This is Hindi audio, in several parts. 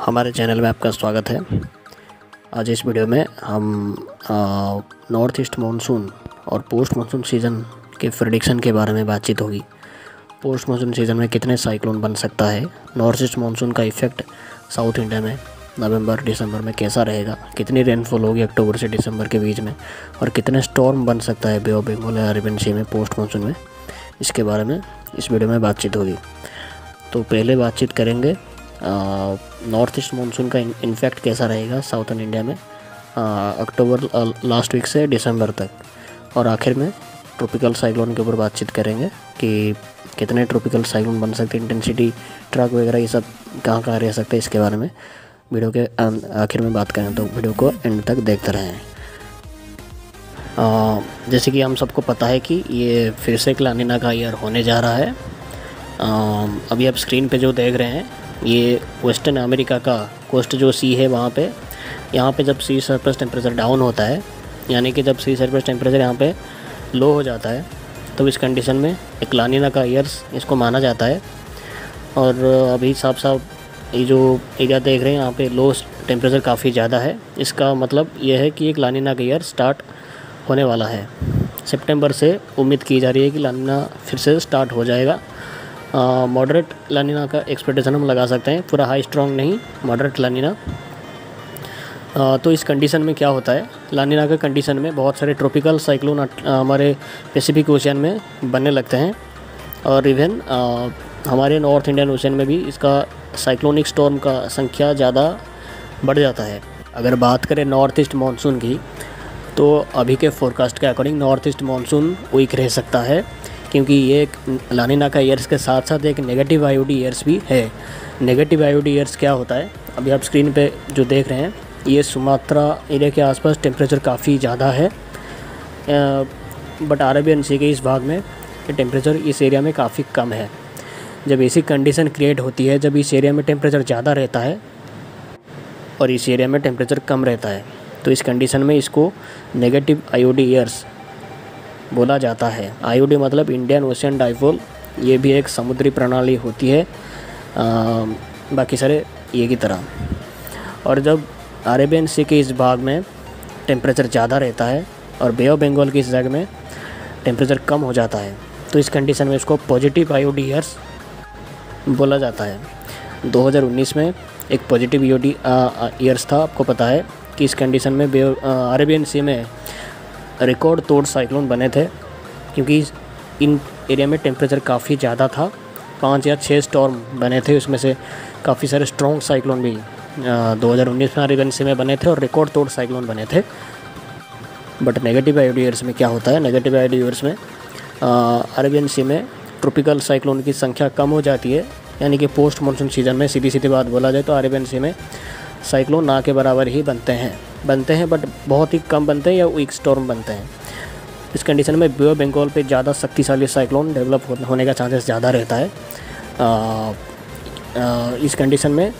हमारे चैनल में आपका स्वागत है। आज इस वीडियो में हम नॉर्थ ईस्ट मानसून और पोस्ट मानसून सीज़न के प्रेडिक्शन के बारे में बातचीत होगी। पोस्ट मानसून सीज़न में कितने साइक्लोन बन सकता है, नॉर्थ ईस्ट मानसून का इफ़ेक्ट साउथ इंडिया में नवंबर दिसंबर में कैसा रहेगा, कितनी रेनफॉल होगी अक्टूबर से दिसंबर के बीच में, और कितने स्टॉर्म बन सकता है बे ऑफ बंगाल या अरेबियन सी में पोस्ट मानसून में, इसके बारे में इस वीडियो में बातचीत होगी। तो पहले बातचीत करेंगे नॉर्थ ईस्ट मानसून का इन्फेक्ट कैसा रहेगा साउथर्न इंडिया में अक्टूबर लास्ट वीक से दिसंबर तक, और आखिर में ट्रॉपिकल साइक्लोन के ऊपर बातचीत करेंगे कि कितने ट्रॉपिकल साइक्लोन बन सकते हैं, इंटेंसिटी ट्रक वगैरह ये सब कहाँ कहाँ रह सकते हैं, इसके बारे में वीडियो के आखिर में बात करें। तो वीडियो को एंड तक देखते रहें। जैसे कि हम सबको पता है कि ये फिर से एक लानिना का ईयर होने जा रहा है। अभी आप स्क्रीन पे जो देख रहे हैं ये वेस्टर्न अमेरिका का कोस्ट जो सी है वहाँ पे, यहाँ पे जब सी सरफेस टेम्परेचर डाउन होता है, यानी कि जब सी सरफेस टेम्परेचर यहाँ पे लो हो जाता है, तो इस कंडीशन में एक लानिना का ईयर्स इसको माना जाता है। और अभी साफ ये जो एरिया देख रहे हैं यहाँ पे लो टेम्परेचर काफ़ी ज़्यादा है, इसका मतलब ये है कि एक लानिना का ईयर स्टार्ट होने वाला है। सितंबर से उम्मीद की जा रही है कि लानिना फिर से स्टार्ट हो जाएगा। मॉडरेट लानिना का एक्सपेक्टेशन हम लगा सकते हैं, पूरा हाई स्ट्रॉन्ग नहीं, मॉडरेट लानिना। तो इस कंडीशन में क्या होता है, लानिना के कंडीशन में बहुत सारे ट्रॉपिकल साइक्लोन हमारे पैसिफिक ओशियन में बनने लगते हैं, और इवन हमारे नॉर्थ इंडियन ओशियन में भी इसका साइक्लोनिक स्टॉर्म का संख्या ज़्यादा बढ़ जाता है। अगर बात करें नॉर्थ ईस्ट मानसून की, तो अभी के फोरकास्ट के according north east monsoon weak रह सकता है, क्योंकि ये एक लानिना का ईयर्स के साथ साथ एक नेगेटिव आईओडी ईयर्स भी है। नेगेटिव आईओडी ईयर्स क्या होता है, अभी आप स्क्रीन पे जो देख रहे हैं ये सुमात्रा एरिया के आसपास टेम्परेचर काफ़ी ज़्यादा है, बट अरेबियन सी के इस भाग में टेम्परेचर इस एरिया में काफ़ी कम है। जब ऐसी कंडीशन क्रिएट होती है, जब इस एरिया में टेम्परेचर ज़्यादा रहता है और इस एरिया में टेम्परेचर कम रहता है, तो इस कंडीशन में इसको नेगेटिव आईओडी ईयर्स बोला जाता है। आईओडी मतलब इंडियन ओशियन डाइपोल, ये भी एक समुद्री प्रणाली होती है बाकी सारे ये की तरह। और जब अरेबियन सी के इस भाग में टेम्परेचर ज़्यादा रहता है और बे ऑफ बंगाल की इस जगह में टेम्परेचर कम हो जाता है, तो इस कंडीशन में इसको पॉजिटिव आईओडी ईयर्स बोला जाता है। 2019 में एक पॉजिटिव आईओडी ईयर्स था, आपको पता है कि इस कंडीशन में अरेबियन सी में रिकॉर्ड तोड़ साइक्लोन बने थे, क्योंकि इन एरिया में टेम्परेचर काफ़ी ज़्यादा था। 5 या 6 स्टॉर्म बने थे, उसमें से काफ़ी सारे स्ट्रॉन्ग साइक्लोन भी 2019 में अरेबियन सी में बने थे और रिकॉर्ड तोड़ साइक्लोन बने थे। बट नेगेटिव आईओडी ईयर्स में क्या होता है, नेगेटिव आईओडी ईयर्स में अरेबियन सी में ट्रॉपिकल साइक्लोन की संख्या कम हो जाती है, यानी कि पोस्ट मानसून सीजन में सीधी बात बोला जाए तो अरेबियन सी में साइक्लोन ना के बराबर ही बनते हैं, बट बहुत ही कम बनते हैं या वीक स्टॉर्म बनते हैं। इस कंडीशन में बे ऑफ बंगाल पे ज़्यादा शक्तिशाली साइक्लोन डेवलप होने का चांसेस ज़्यादा रहता है। इस कंडीशन में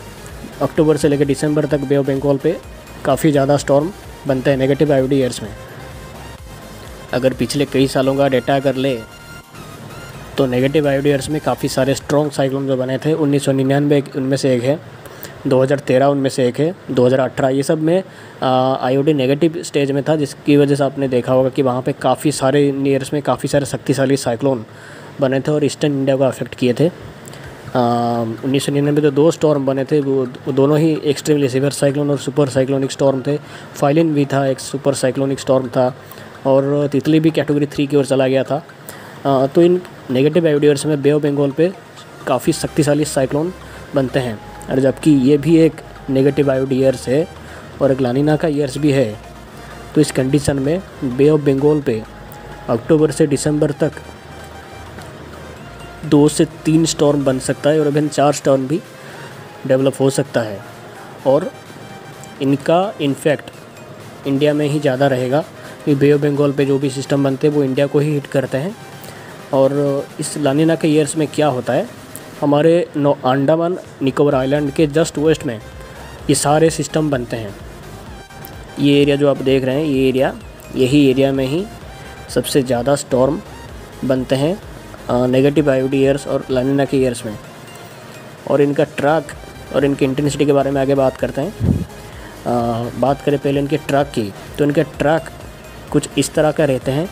अक्टूबर से लेकर दिसंबर तक बे ऑफ बंगाल पे काफ़ी ज़्यादा स्टॉर्म बनते हैं नेगेटिव आईओडी ईयर्स में। अगर पिछले कई सालों का डेटा अगर ले तो नेगेटिव आईओडी ईयर्स में काफ़ी सारे स्ट्रॉन्ग साइक्लोन जो बने थे, 1999 उनमें से एक है, 2013 उनमें से एक है, 2018 ये सब में आईओडी नेगेटिव स्टेज में था, जिसकी वजह से आपने देखा होगा कि वहाँ पे काफ़ी सारे ईयर्स में काफ़ी सारे शक्तिशाली साइक्लोन बने थे और ईस्टर्न इंडिया को अफेक्ट किए थे। 1999 में तो 2 स्टॉर्म बने थे, वो दोनों ही एक्सट्रीमली सीवियर साइक्लोन और सुपर साइक्लोनिक स्टॉर्म थे। फाइलिन भी था, एक सुपर साइक्लोनिक स्टॉर्म था, और तितली भी कैटेगरी 3 की ओर चला गया था। तो इन नेगेटिव आईओडी ईयर्स में बे ऑफ बंगाल पे काफ़ी शक्तिशाली साइक्लोन बनते हैं, और जबकि ये भी एक नेगेटिव आईओडी ईयर्स है और एक लानिना का ईयर्स भी है। तो इस कंडीशन में बे ऑफ बंगाल पे अक्टूबर से दिसंबर तक 2 से 3 स्टॉर्म बन सकता है, और अभी 4 स्टॉर्म भी डेवलप हो सकता है, और इनका इन्फेक्ट इंडिया में ही ज़्यादा रहेगा, कि बे ऑफ बंगाल पे जो भी सिस्टम बनते हैं वो इंडिया को ही हिट करते हैं। और इस लानिना के ईयर्स में क्या होता है, हमारे अंडमान निकोबार आइलैंड के जस्ट वेस्ट में ये सारे सिस्टम बनते हैं। ये एरिया जो आप देख रहे हैं, ये एरिया, यही एरिया में ही सबसे ज़्यादा स्टॉर्म बनते हैं नेगेटिव आईओडी ईयर्स और लानिना के ईयर्स में। और इनका ट्रैक और इनकी इंटेंसिटी के बारे में आगे बात करते हैं। बात करें पहले इनके ट्रैक की, तो इनके ट्रैक कुछ इस तरह का रहते हैं।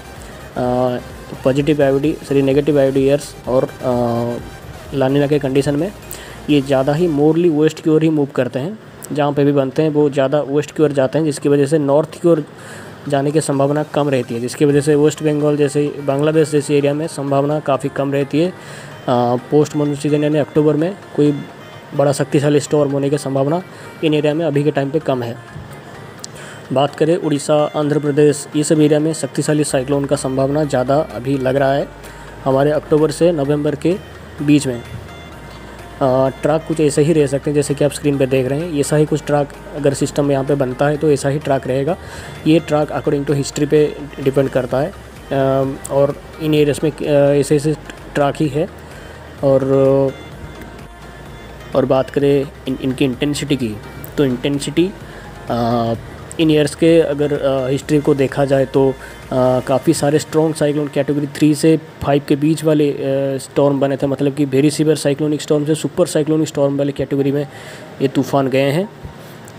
नेगेटिव आईओडी ईयर्स और लानिना के कंडीशन में ये ज़्यादा ही मोरली वेस्ट की ओर ही मूव करते हैं। जहाँ पे भी बनते हैं वो ज़्यादा वेस्ट की ओर जाते हैं, जिसकी वजह से नॉर्थ की ओर जाने की संभावना कम रहती है, जिसकी वजह से वेस्ट बंगाल जैसे बांग्लादेश जैसे एरिया में संभावना काफ़ी कम रहती है। पोस्ट मानसून सीजन यानी अक्टूबर में कोई बड़ा शक्तिशाली स्टॉर्म होने की संभावना इन एरिया में अभी के टाइम पे कम है। बात करें उड़ीसा, आंध्र प्रदेश, ये सब एरिया में शक्तिशाली साइक्लोन का संभावना ज़्यादा अभी लग रहा है हमारे अक्टूबर से नवंबर के बीच में। ट्रैक कुछ ऐसे ही रह सकते हैं जैसे कि आप स्क्रीन पे देख रहे हैं। ऐसा ही कुछ ट्रैक अगर सिस्टम यहाँ पे बनता है तो ऐसा ही ट्रैक रहेगा। ये ट्रैक अकॉर्डिंग टू हिस्ट्री पे डिपेंड करता है, और इन एरियाज में ऐसे ऐसे ट्रैक ही है। और बात करें इनकी इंटेंसिटी की, तो इंटेंसिटी इन ईयर्स के अगर हिस्ट्री को देखा जाए तो काफ़ी सारे स्ट्रॉन्ग साइक्लोन कैटेगरी 3 से 5 के बीच वाले स्टॉर्म बने थे, मतलब कि वेरी सीवियर साइक्लोनिक स्टॉर्म से सुपर साइक्लोनिक स्टॉर्म वाले कैटेगरी में ये तूफ़ान गए हैं।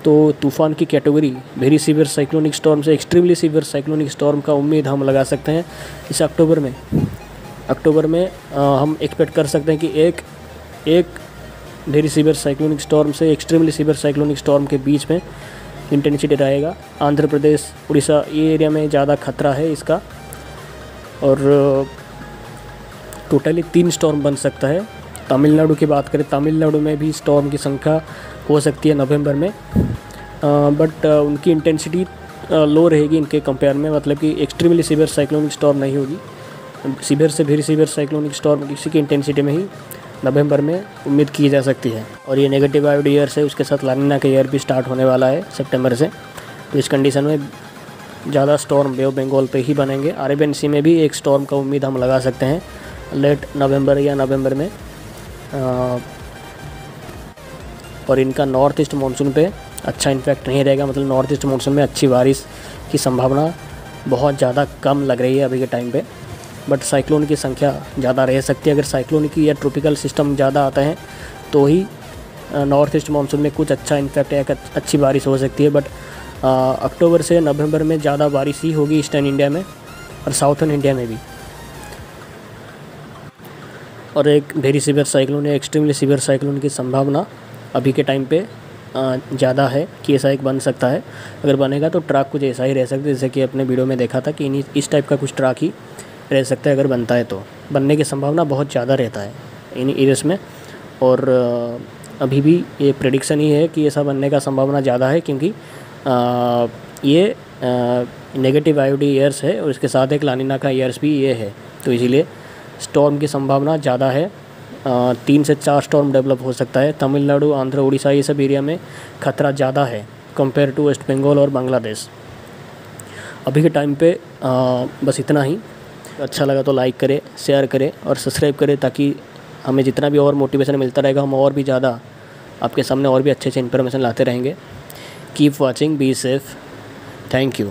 तो तूफ़ान की category very severe cyclonic storm से एक्सट्रीमली सीवियर साइक्लोनिक स्टॉर्म का उम्मीद हम लगा सकते हैं इस अक्टूबर में हम एक्सपेक्ट कर सकते हैं कि एक वेरी सीवियर साइक्लोनिक स्टॉर्म से एक्सट्रीमली सीवियर साइक्लोनिक स्टॉर्म के बीच में इंटेंसिटी रहेगा। आंध्र प्रदेश, उड़ीसा ये एरिया में ज़्यादा खतरा है इसका, और टोटली 3 स्टॉर्म बन सकता है। तमिलनाडु की बात करें, तमिलनाडु में भी स्टॉर्म की संख्या हो सकती है नवंबर में, बट उनकी इंटेंसिटी लो रहेगी इनके कंपेयर में, मतलब कि एक्सट्रीमली सीवियर साइक्लोनिक स्टॉर्म नहीं होगी। सीवियर से वेरी सीवियर साइक्लोनिक स्टॉर्म किसी की इंटेंसिटी में ही नवंबर में उम्मीद की जा सकती है। और ये नेगेटिव आईओडी ईयर से उसके साथ लानिना का ईयर भी स्टार्ट होने वाला है सितंबर से। तो इस कंडीशन में ज़्यादा स्टॉर्म बे ऑफ बंगाल पे ही बनेंगे। अरेबियन सी में भी एक स्टॉर्म का उम्मीद हम लगा सकते हैं लेट नवंबर या नवंबर में। और इनका नॉर्थ ईस्ट मानसून पे अच्छा इम्पैक्ट नहीं रहेगा, मतलब नॉर्थ ईस्ट मानसून में अच्छी बारिश की संभावना बहुत ज़्यादा कम लग रही है अभी के टाइम पे। बट साइक्लोन की संख्या ज़्यादा रह सकती है। अगर साइक्लोनिक या ट्रॉपिकल सिस्टम ज़्यादा आता है तो ही नॉर्थ ईस्ट मानसून में कुछ अच्छा इम्पैक्ट या अच्छी बारिश हो सकती है। बट अक्टूबर से नवंबर में ज़्यादा बारिश ही होगी ईस्टर्न इंडिया में और साउथर्न इंडिया में भी। और एक वेरी सीवियर साइक्लोन या एक्सट्रीमली सीवियर साइक्लोन की संभावना अभी के टाइम पे ज़्यादा है कि ऐसा एक बन सकता है। अगर बनेगा तो ट्रैक कुछ ऐसा ही रह सकता है, जैसे कि अपने वीडियो में देखा था कि इस टाइप का कुछ ट्रैक ही रह सकता है। अगर बनता है तो बनने की संभावना बहुत ज़्यादा रहता है इन एरियाज में। और अभी भी ये प्रेडिक्शन ही है कि ऐसा बनने का संभावना ज़्यादा है, क्योंकि ये नेगेटिव आईओडी ईयर्स है और इसके साथ एक लानिना का ईयर्स भी ये है, तो इसीलिए स्टॉर्म की संभावना ज़्यादा है। 3 से 4 स्टॉर्म डेवलप हो सकता है। तमिलनाडु, आंध्र, उड़ीसा ये सब एरिया में खतरा ज़्यादा है कंपेयर टू वेस्ट बंगाल और बांग्लादेश अभी के टाइम पे। बस इतना ही। अच्छा लगा तो लाइक करें, शेयर करें और सब्सक्राइब करें, ताकि हमें जितना भी और मोटिवेशन मिलता रहेगा हम और भी ज़्यादा आपके सामने और भी अच्छे इन्फॉर्मेशन लाते रहेंगे। Keep watching, be safe, thank you.